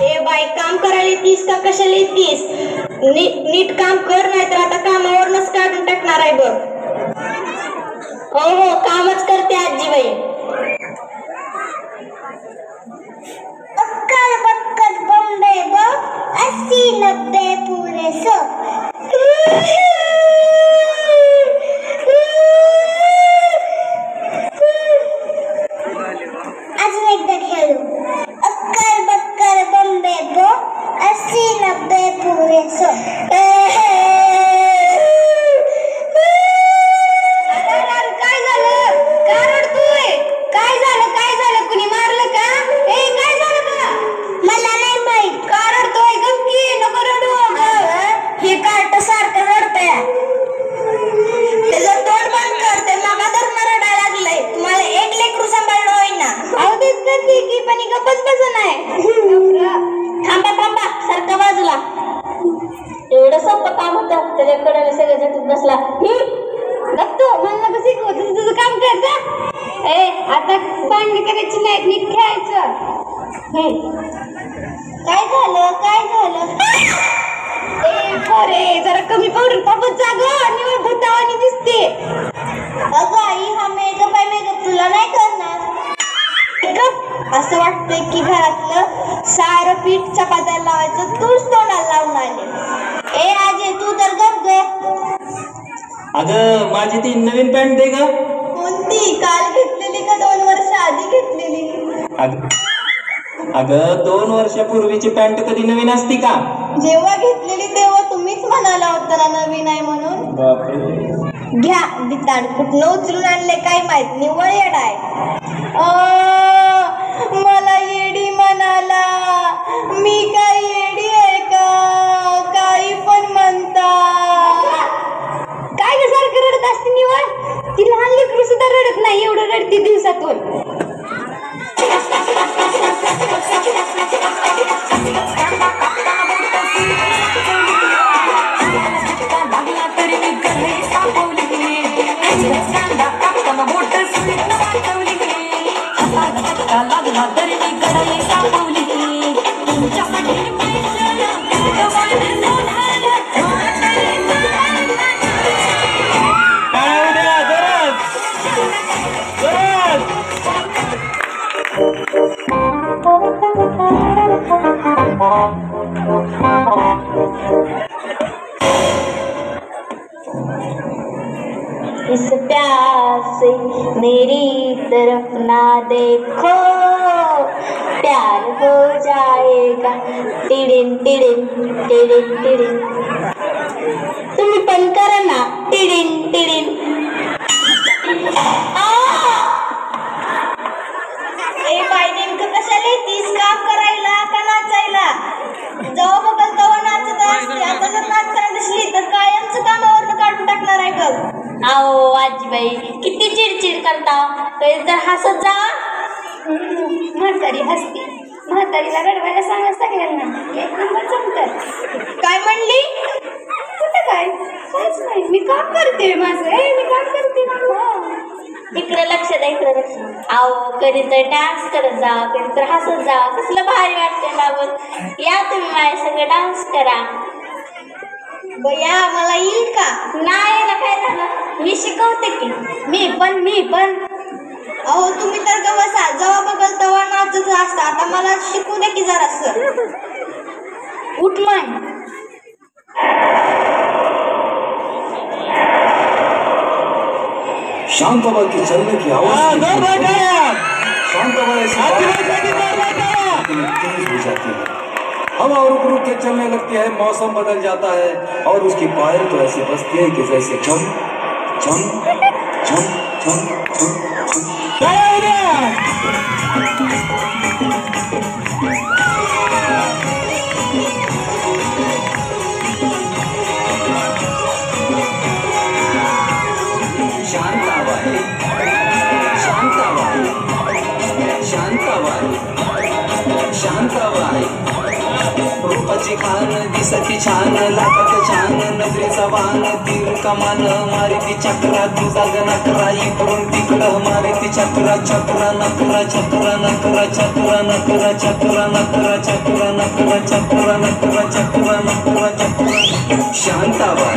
ए बाई, काम करायला येतीस का कशाला येतीस? नीट काम कर, नाही तर आता कामावरनच काढून टाकणार आहे बघ. हो हो, कामच करते आजीबाई. अक्कल बक्कल बॉम्बे बो 80-90 पुरे 100. अजून एकदा खेळू. अक्कल बक्कल बॉम्बे बो 80-90 पुरे 100. काय झालं? का रडतोय? काय झालं? कुणी मारलं का? ए, काय झालं का? मला नाही माहित. का रडतोय? गप्पी, नको रडू. हे कार्ट सारखं रडतंय. त्याचं तोंड बंद कर, ते मागाधरणं रडायला लागलंय. तुम्हाला एक लेकरू सांभाळणं होईना. अहो तेच करते की, पण गप्पच बसत नाही. थांबा, सारखा बाजूला. एवढं सोपं काम होतं, त्याच्याकडे सगळं झटत बसला. बघतो, मला नको शिकवू, तुझं काम कर जा. ए, आता भांडण करायची नाही, नीट खेळायचं. काय झालं? ए पोरे, जरा कमी पावडर तापत जा गं, निवड भूतावानी दिसते. अगं आई, हा मेकअप तुला नाही करणार. असं वाटतंय की घरातलं सारं पीठ चपात्याला लावायचं, तूच तोंडाला लावून आले. ए आजे, तू तर गप ग. अगं, माझी ती नवीन पॅन्ट दे ग. कोणती? काल घेतलेली का 2 वर्ष आधी घेतलेली? अगं 2 वर्षापूर्वीची पॅन्ट कधी नवीन असती का? जेव्हा घेतलेली तेव्हा तुम्हीच म्हणाला होता ना नवीन आहे म्हणून. घ्या बिताड, कुठनं उचलून आणले काय माहित, निव्वळ येडा आहे. मला येडी म्हणाला. मी काय येडी आहे का? काही पण म्हणता. काय ग सारखं रडत असते निव्वळ? ती लहान लेकरू सुद्धा रडत नाही, एवढं रडते दिवसातून. इस प्यार से मेरी तरफ ना देखो, प्यार हो जाएगा. टिडिन टिडिन टिडिन टिडिन. तुम्ही पण करा ना, टिडिन टिडिन. ए बाई, नेमकं कशाला येतीस? काम करायला का नाचायला? जेव्हा बघल तेव्हा नाचत असते. आता जर नाचताना दिसली तर कायमचं कामावरनं काढून टाकणार आहे बघ. आओ आजीबाई, किती चिडचिड करता, कधी तर हसत जा. म्हातारी हसती, म्हातारीला रडवायला सांगा सगळ्यांना. एक नंबर जमतात. काय म्हणली? कुठं काय? काहीच नाही, मी काम करते माझं. मी काम करते. इकडे लक्ष द्या, इकडे लक्ष. आओ, कधी तर डान्स करत जा, कधी तर हसत जा. कसलं भारी वाटतं लावून. या तुम्ही माझ्या सगळं डान्स करा. बया, मला येईल का? नाही ना, काय झालं? मी शिकवते की. मी पण. अहो, तुम्ही तर का बसा, जेव्हा बघल तेव्हा नाचत असता. आता मला शिकू दे की जरासं. उठ माय. शांताबाई के चलने की आवाज शांताबाई तेज हो जाती है, हवा रुक रुक के चलने लगती है, मौसम बदल जाता है और उसकी पायल तो ऐसी बजती है कि जैसे झम झम झम झम झम झम. शांताबाई तिची खान दिसती छान लागत छान नजरेचा वाहन तीर कमान मारिती चक्रा तुझा नकरा इकडून तिकडं मारिती चक्रा चक्रा नकरा चक्रा नकरा चक्रा नकरा चक्रा नकरा चक्रा नकरा चक्रा नकरा चक्रा नकरा चक्रा शांताबाई